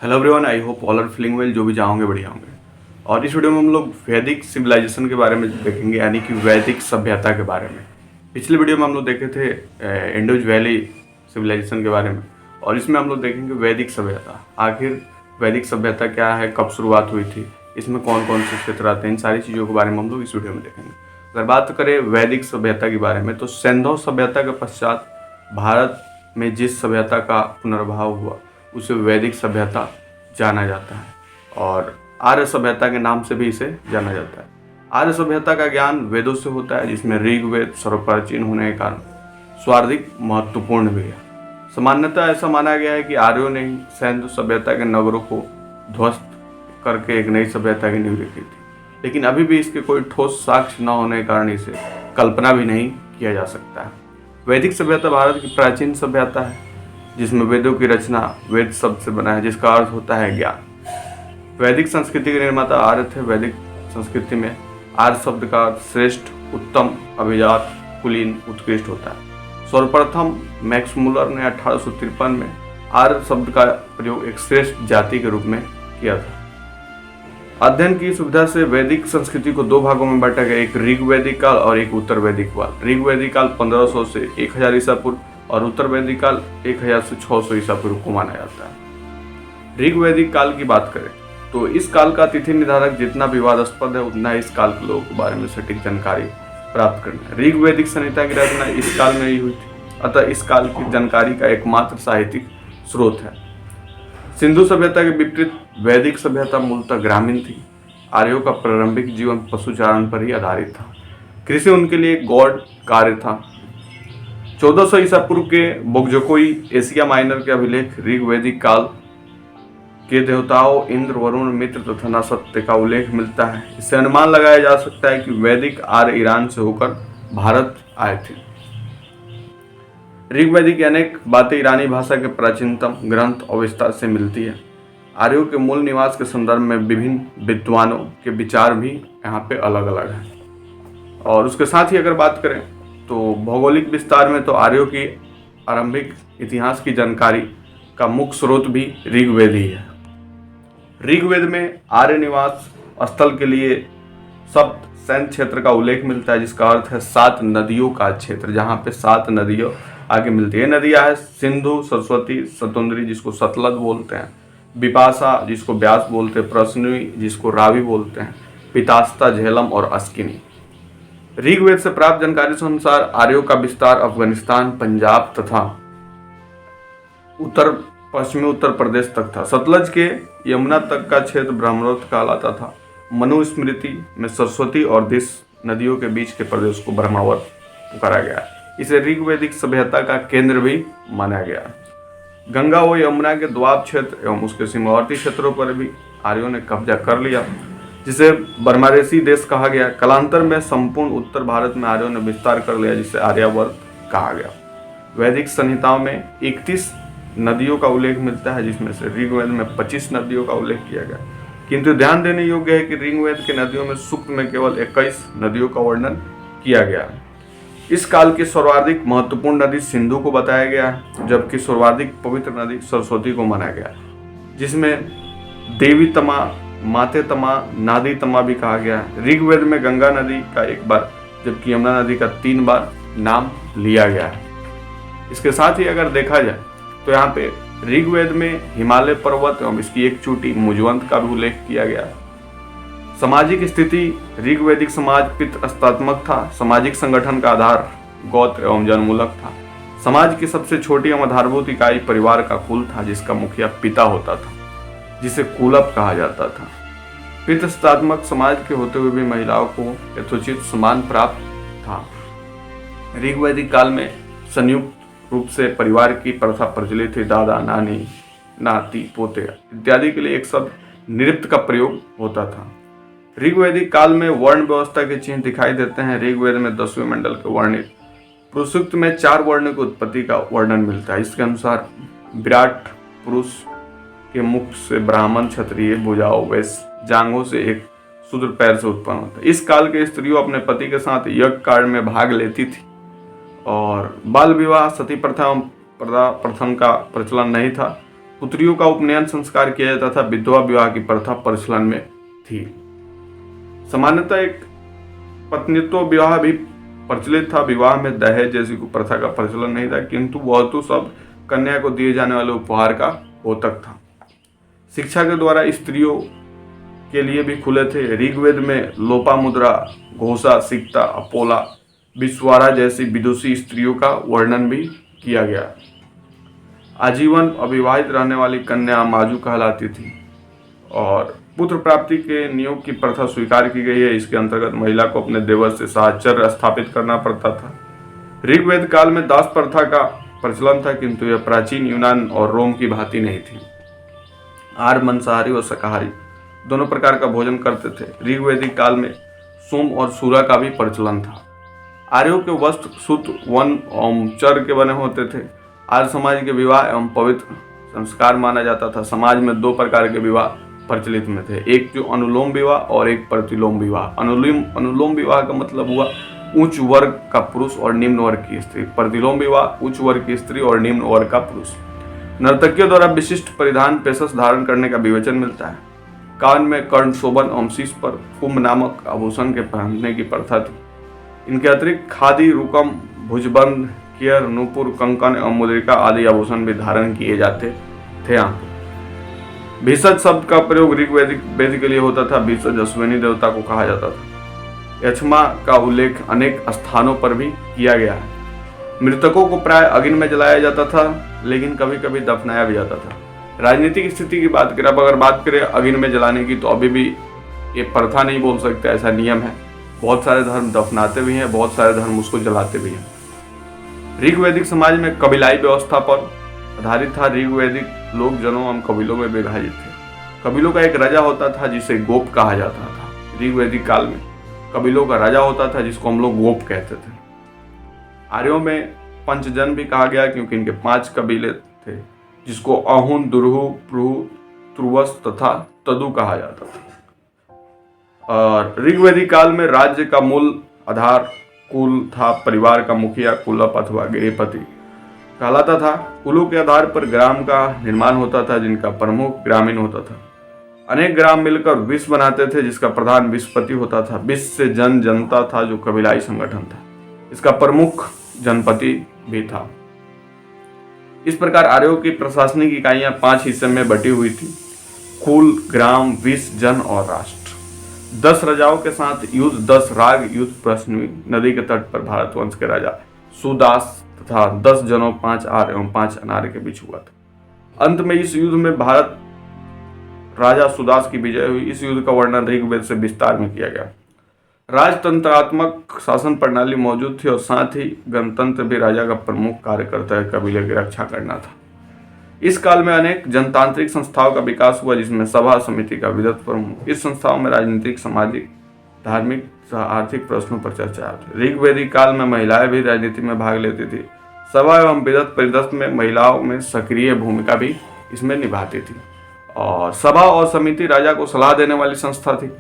Hello everyone, I hope all are feeling well. जो भी जाओगे बढ़िया होंगे। और इस वीडियो में हम लोग वैदिक सिविलाइजेशन के बारे में देखेंगे, यानी कि वैदिक सभ्यता के बारे में। पिछले वीडियो में हम लोग देखे थे इंडस वैली सिविलाइजेशन के बारे में, और इसमें हम लोग देखेंगे वैदिक सभ्यता। आखिर वैदिक सभ्यता क्या है, कब शुरुआत हुई थी, इसमें कौन कौन से क्षेत्र आते हैं, इन सारी चीज़ों के बारे में हम लोग इस वीडियो में देखेंगे। अगर बात करें वैदिक सभ्यता के बारे में, तो सिंधु सभ्यता के पश्चात भारत में जिस सभ्यता का पुनर्भाव हुआ उसे वैदिक सभ्यता जाना जाता है, और आर्य सभ्यता के नाम से भी इसे जाना जाता है। आर्य सभ्यता का ज्ञान वेदों से होता है, जिसमें ऋग्वेद सर्वप्राचीन होने के कारण सर्वाधिक महत्वपूर्ण भी है। सामान्यतः ऐसा माना गया है कि आर्यों ने ही सिंधु सभ्यता के नगरों को ध्वस्त करके एक नई सभ्यता की नींव रखी थी, लेकिन अभी भी इसके कोई ठोस साक्ष्य न होने के कारण इसे कल्पना भी नहीं किया जा सकता है। वैदिक सभ्यता भारत की प्राचीन सभ्यता है, जिसमें वेदों की रचना वेद शब्द से बना है, जिसका अर्थ होता है ज्ञान। वैदिक संस्कृति के निर्माता आर्य थे। वैदिक संस्कृति में आर्य शब्द का अर्थ श्रेष्ठ, उत्तम, अभिजात, कुलीन, उत्कृष्ट होता है। सर्वप्रथम मैक्स मुलर ने 1853 में आर्य शब्द का प्रयोग एक श्रेष्ठ जाति के रूप में किया था। अध्ययन की सुविधा से वैदिक संस्कृति को दो भागों में बांटा गया, एक ऋग्वैदिक काल और एक उत्तर वैदिक काल। ऋग्वैदिक काल 1500 से 1000 ईसा पूर्व और उत्तर वैदिक काल 1000 से 600 ईसा पूर्व को माना जाता है। ऋग्वैदिक काल की बात करें तो इस काल का तिथि निर्धारक जितना विवादास्पद है, उतना इस काल के लोगों के बारे में सटीक जानकारी प्राप्त करना। ऋग्वैदिक संहिता की रचना इस काल में ही हुई थी, अतः इस काल की जानकारी का एकमात्र साहित्यिक स्रोत है। सिंधु सभ्यता के विपरीत वैदिक सभ्यता मूलतः ग्रामीण थी। आर्यों का प्रारंभिक जीवन पशुचारण पर ही आधारित था। कृषि उनके लिए गौड़ कार्य था। 1400 ईसा पूर्व के बोगजोकोई एशिया माइनर के अभिलेख ऋग्वैदिक काल के देवताओं इंद्र, वरुण, मित्र तथा नसत्य का उल्लेख मिलता है। इससे अनुमान लगाया जा सकता है कि वैदिक आर्य ईरान से होकर भारत आए थे। ऋग्वैदिक अनेक बातें ईरानी भाषा के प्राचीनतम ग्रंथ और विस्तार से मिलती है। आर्यों के मूल निवास के संदर्भ में विभिन्न विद्वानों के विचार भी यहाँ पे अलग अलग हैं। और उसके साथ ही अगर बात करें तो भौगोलिक विस्तार में तो आर्यों की आरंभिक इतिहास की जानकारी का मुख्य स्रोत भी ऋग्वेद ही है। ऋग्वेद में आर्य निवास स्थल के लिए शब्द सैन्य क्षेत्र का उल्लेख मिलता है, जिसका अर्थ है 7 नदियों का क्षेत्र, जहाँ पे 7 नदियों आगे मिलती है। नदियाँ है सिंधु, सरस्वती, शतुंद्री जिसको सतलज बोलते हैं, बिपाशा जिसको ब्यास बोलते हैं, प्रश्नवी जिसको रावी बोलते हैं, पितास्ता, झेलम और अस्किनी। ऋग्वेद से प्राप्त जानकारी के अनुसार आर्यों का विस्तार अफगानिस्तान, पंजाब तथा उत्तर पश्चिमी उत्तर प्रदेश तक था। सतलज के यमुना तक का क्षेत्र ब्रह्मरथ कहलाता था। मनुस्मृति में सरस्वती और दिस नदियों के बीच के प्रदेश को ब्रह्मावत पुकारा गया। इसे ऋग्वैदिक सभ्यता का केंद्र भी माना गया। गंगा व यमुना के द्वाब क्षेत्र एवं उसके सीमावर्ती क्षेत्रों पर भी आर्यों ने कब्जा कर लिया, जिसे बर्मारेसी देश कहा गया। कालांतर में संपूर्ण उत्तर भारत में आर्यों ने विस्तार कर लिया, जिसे आर्यावर्त कहा गया। वैदिक संहिताओं में 31 नदियों का उल्लेख मिलता है, जिसमें से ऋग्वेद में 25 नदियों का उल्लेख किया गया। किंतु ध्यान देने योग्य है कि ऋग्वेद के नदियों में सूक्त में केवल 21 नदियों का वर्णन किया गया है। इस काल की सर्वाधिक महत्वपूर्ण नदी सिंधु को बताया गया है, जबकि सर्वाधिक पवित्र नदी सरस्वती को माना गया है, जिसमें देवी तमा, माते तमा, नादी तमा भी कहा गया है। ऋग्वेद में गंगा नदी का 1 बार जबकि यमुना नदी का 3 बार नाम लिया गया है। इसके साथ ही अगर देखा जाए तो यहाँ पे ऋग्वेद में हिमालय पर्वत एवं इसकी एक चोटी मुजवंत का भी उल्लेख किया गया है। सामाजिक स्थिति ऋग्वैदिक समाज पितृस्तात्मक था। सामाजिक संगठन का आधार गोत्र एवं जन्मूलक था। समाज की सबसे छोटी एवं आधारभूत इकाई परिवार का कुल था, जिसका मुखिया पिता होता था, जिसे कुलप कहा जाता था। पितृस्तात्मक समाज के होते हुए भी महिलाओं को यथोचित सम्मान प्राप्त था। ऋग्वैदिक काल में संयुक्त रूप से परिवार की प्रथा प्रचलित थी। दादा, नानी, नाती, पोते इत्यादि के लिए एक शब्द नृत्य का प्रयोग होता था। ऋग्वैदिक काल में वर्ण व्यवस्था के चिन्ह दिखाई देते हैं। ऋग्वेद में 10वें मंडल के वर्णित पुरुषोक्त में 4 वर्ण की उत्पत्ति का वर्णन मिलता है। इसके अनुसार विराट पुरुष के मुख से ब्राह्मण, क्षत्रिय, भुजाओं, वैश्य, जांघों से एक शूद्र पैर से उत्पन्न होता है। इस काल के स्त्रियों अपने पति के साथ यज्ञ कार्य में भाग लेती थी, और बाल विवाह, सती प्रथा का प्रचलन नहीं था। पुत्रियों का उपनयन संस्कार किया जाता था। विधवा विवाह की प्रथा प्रचलन में थी। सामान्यतः एक पत्नीत्व विवाह भी प्रचलित था। विवाह में दहेज जैसी कोई प्रथा का प्रचलन नहीं था, किंतु वह सब कन्या को दिए जाने वाले उपहार का द्योतक था। शिक्षा के द्वारा स्त्रियों के लिए भी खुले थे। ऋग्वेद में लोपामुद्रा, घोषा, सिक्ता, अपोला, विश्वारा जैसी विदुषी स्त्रियों का वर्णन भी किया गया। आजीवन अविवाहित रहने वाली कन्या माजू कहलाती थी और पुत्र प्राप्ति के नियोग की प्रथा स्वीकार की गई है। इसके अंतर्गत महिला को अपने देवर से साहचर्य स्थापित करना पड़ता था। ऋग्वेद काल में दास प्रथा का प्रचलन था, किंतु यह प्राचीन यूनान और रोम की भांति नहीं थी। आर्य मांसाहारी और शाकाहारी दोनों प्रकार का भोजन करते थे। ऋग्वैदिक काल में सोम और सूरा का भी प्रचलन था। आर्यों के वस्त्र सूत, वन एवं चर के बने होते थे। आर्य समाज के विवाह एवं पवित्र संस्कार माना जाता था। समाज में दो प्रकार के विवाह प्रचलित में थे, एक जो अनुलोम विवाह और एक प्रतिलोम विवाह। अनुलोम विवाह का मतलब हुआ उच्च वर्ग का पुरुष और निम्न वर्ग की स्त्री। प्रतिलोम विवाह उच्च वर्ग की स्त्री और निम्न वर्ग का पुरुष। नर्तकियों द्वारा विशिष्ट परिधान पेशस धारण करने का विवेचन मिलता है। कान में कर्ण शोभन एवं शीश पर कुंभ नामक आभूषण के पहनने की प्रथा थी। इनके अतिरिक्त खादी, रुकम, भुजबंद, केयर, नूपुर, कंकन एवं मुद्रिका आदि आभूषण भी धारण किए जाते थे। भिषज शब्द का प्रयोग ऋग्वैदिक वेद के लिए होता था। भिषज अश्विनी देवता को कहा जाता था। यक्षमा का उल्लेख अनेक स्थानों पर भी किया गया है। मृतकों को प्राय अग्नि में जलाया जाता था, लेकिन कभी कभी दफनाया भी जाता था। राजनीतिक स्थिति की बात करें, अब अगर बात करें अग्नि में जलाने की, तो अभी भी ये प्रथा नहीं बोल सकते, ऐसा नियम है। बहुत सारे धर्म दफनाते भी हैं, बहुत सारे धर्म उसको जलाते भी हैं। ऋग्वैदिक समाज में कबीलाई व्यवस्था पर आधारित था। ऋग्वैदिक लोग जनों एवं कबीलों में विभाजित थे। कबीलों का एक राजा होता था जिसे गोप कहा जाता था। ऋग्वैदिक काल में कबीलों का राजा होता था जिसको हम लोग गोप कहते थे। आर्यों में पंचजन भी कहा गया क्योंकि इनके 5 कबीले थे, जिसको अहुन, दुर्हु, प्रुहु, त्रुवस तथा तदु कहा जाता था। और ऋग्वैदिक काल में राज्य का मूल आधार कुल था। परिवार का मुखिया कुलप अथवा गिरिपति कहलाता था। कुलों के आधार पर ग्राम का निर्माण होता था, जिनका प्रमुख ग्रामीण होता था। अनेक ग्राम मिलकर विश्व बनाते थे, जिसका प्रधान विश्वपति होता था। विश्व से जनता था, जो कबीलाई संगठन था। इसका प्रमुख जनपति भी था। इस प्रकार आर्यों की प्रशासनिक इकाइयां 5 हिस्से में बटी हुई थी: कुल, ग्राम, विश्व, जन और राष्ट्र। 10 राजाओं के साथ युद्ध, 10 राग युद्ध प्रश्न नदी के तट पर भारतवंश के राजा सुदास तथा 10 जनों, 5 आर्य एवं 5 अनार्य के बीच हुआ था। अंत में इस युद्ध में भारत राजा सुदास की विजय हुई। इस युद्ध का वर्णन ऋग्वेद से विस्तार में किया गया। राजतंत्रात्मक शासन प्रणाली मौजूद थी और साथ ही गणतंत्र भी राजा का प्रमुख कार्य करता है, कबीले की रक्षा करना था। इस काल में अनेक जनतांत्रिक संस्थाओं का विकास हुआ, जिसमें सभा समिति का विधत प्रमुख। इस संस्थाओं में राजनीतिक, सामाजिक, धार्मिक तथा आर्थिक प्रश्नों पर चर्चा होती। ऋग्वैदिक काल में महिलाएं भी राजनीति में भाग लेती थी। सभा एवं विधत परिदृश्य में महिलाओं में सक्रिय भूमिका भी इसमें निभाती थी। और सभा और समिति राजा को सलाह देने वाली संस्था थी।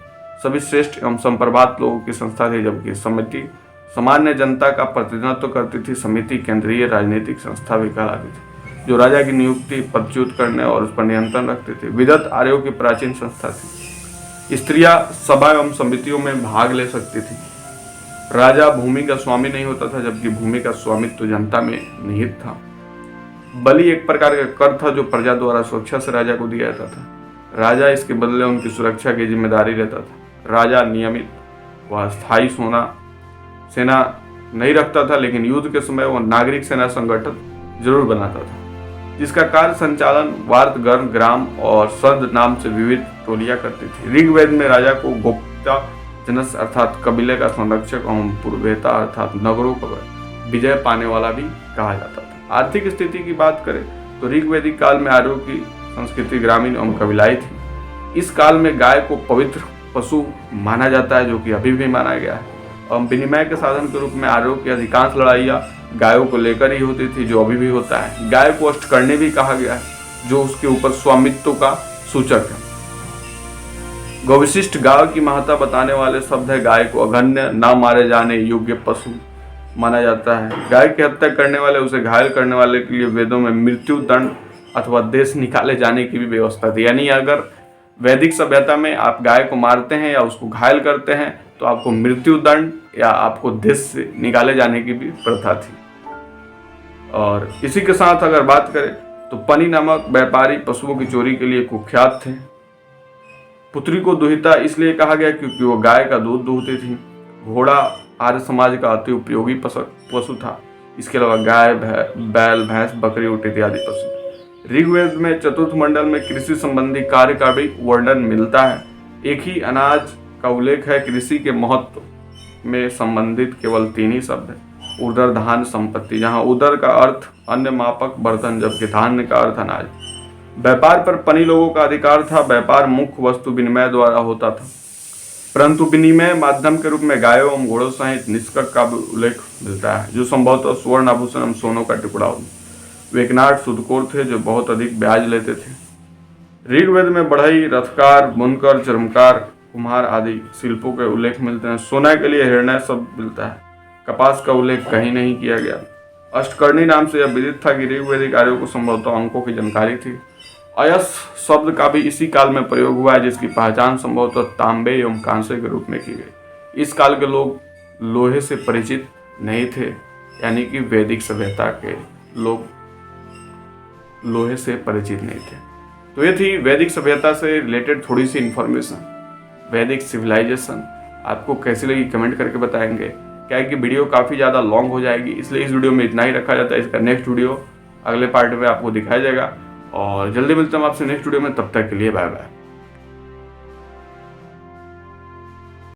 सभी श्रेष्ठ एवं संप्रभात लोगों की संस्था थी, जबकि समिति सामान्य जनता का प्रतिनिधित्व करती थी। समिति केंद्रीय राजनीतिक संस्था भी कहलाती थी, जो राजा की नियुक्ति, पदच्युत करने और उस पर नियंत्रण रखती थी। विधत आर्यों की प्राचीन संस्था थी। स्त्रियां सभा एवं समितियों में भाग ले सकती थी। राजा भूमि का स्वामी नहीं होता था, जबकि भूमि का स्वामित्व जनता में निहित था। बलि एक प्रकार का कर था, जो प्रजा द्वारा सुरक्षा से राजा को दिया जाता था। राजा इसके बदले उनकी सुरक्षा की जिम्मेदारी लेता था। राजा नियमित व स्थायी सेना नहीं रखता था, लेकिन युद्ध के समय वह नागरिक सेना संगठन जरूर बनाता था, जिसका कार्य संचालन वार्त, गण, ग्राम और सर्द नाम से विविध टोलियां करती थी। ऋग्वेद में राजा को गोप्ता जनस अर्थात कबीले का संरक्षक एवं पूर्वेता अर्थात नगरों पर विजय पाने वाला भी कहा जाता था। आर्थिक स्थिति की बात करें तो ऋग्वैदिक काल में आर्यों की संस्कृति ग्रामीण एवं कबीलाई थी। इस काल में गाय को पवित्र पशु माना जाता है, जो कि अभी भी माना गया है। और विनिमय के साधन के रूप में आर्यों की अधिकांश लड़ाइयाँ गायों को लेकर ही होती थी, जो अभी भी होता है। गाय को अष्टकर्णी भी कहा गया है, जो उसके ऊपर स्वामित्व का सूचक है। गौविशिष्ट गाय की महत्ता बताने वाले शब्द है। गाय को अगण्य, न मारे जाने योग्य पशु माना जाता है। गाय की हत्या करने वाले, उसे घायल करने वाले के लिए वेदों में मृत्यु दंड अथवा देश निकाले जाने की भी व्यवस्था थी। यानी अगर वैदिक सभ्यता में आप गाय को मारते हैं या उसको घायल करते हैं तो आपको मृत्यु दंड या आपको देश से निकाले जाने की भी प्रथा थी। और इसी के साथ अगर बात करें तो पनी नामक व्यापारी पशुओं की चोरी के लिए कुख्यात थे। पुत्री को दुहिता इसलिए कहा गया क्योंकि वो गाय का दूध दूहती थी। घोड़ा आर्य समाज का अति उपयोगी पशु था। इसके अलावा गाय, बैल, भैंस, बकरी, ऊँट इत्यादि पशु। ऋग्वेद में चतुर्थ मंडल में कृषि संबंधी कार्य का भी वर्णन मिलता है। एक ही अनाज का उल्लेख है। कृषि के महत्व में संबंधित केवल 3 ही शब्द है, उदर, धान, संपत्ति, जहाँ उदर का अर्थ अन्य मापक बर्तन जबकि धान्य का अर्थ अनाज। व्यापार पर पनी लोगों का अधिकार था। व्यापार मुख्य वस्तु विनिमय द्वारा होता था, परंतु विनिमय माध्यम के रूप में गायों एवं घोड़ों सहित निष्कर्ष का भी उल्लेख मिलता है, जो संभवतः स्वर्ण आभूषण एवं सोनों का टुकड़ा हो। वेकनाट सूदखोर थे जो बहुत अधिक ब्याज लेते थे। ऋग्वेद में बढ़ई, रथकार, बुनकर, चर्मकार, कुम्हार आदि शिल्पों के उल्लेख मिलते हैं। सोना के लिए हिरण्य शब्द मिलता है। कपास का उल्लेख कहीं नहीं किया गया। अष्टकर्णी नाम से यह विदित था कि ऋग्वेदिक आर्यों को संभवतः अंकों की जानकारी थी। अयस शब्द का भी इसी काल में प्रयोग हुआ है, जिसकी पहचान संभवतः तांबे एवं कांसे के रूप में की गई। इस काल के लोग लोहे से परिचित नहीं थे, यानी कि वैदिक सभ्यता के लोग लोहे से परिचित नहीं थे। तो ये थी वैदिक सभ्यता से रिलेटेड थोड़ी सी इंफॉर्मेशन। वैदिक सिविलाइजेशन आपको कैसी लगी कमेंट करके बताएंगे। क्या है कि वीडियो काफ़ी ज़्यादा लॉन्ग हो जाएगी, इसलिए इस वीडियो में इतना ही रखा जाता है। इसका नेक्स्ट वीडियो अगले पार्ट में आपको दिखाया जाएगा और जल्दी मिलते हैं आपसे नेक्स्ट वीडियो में। तब तक के लिए बाय बाय।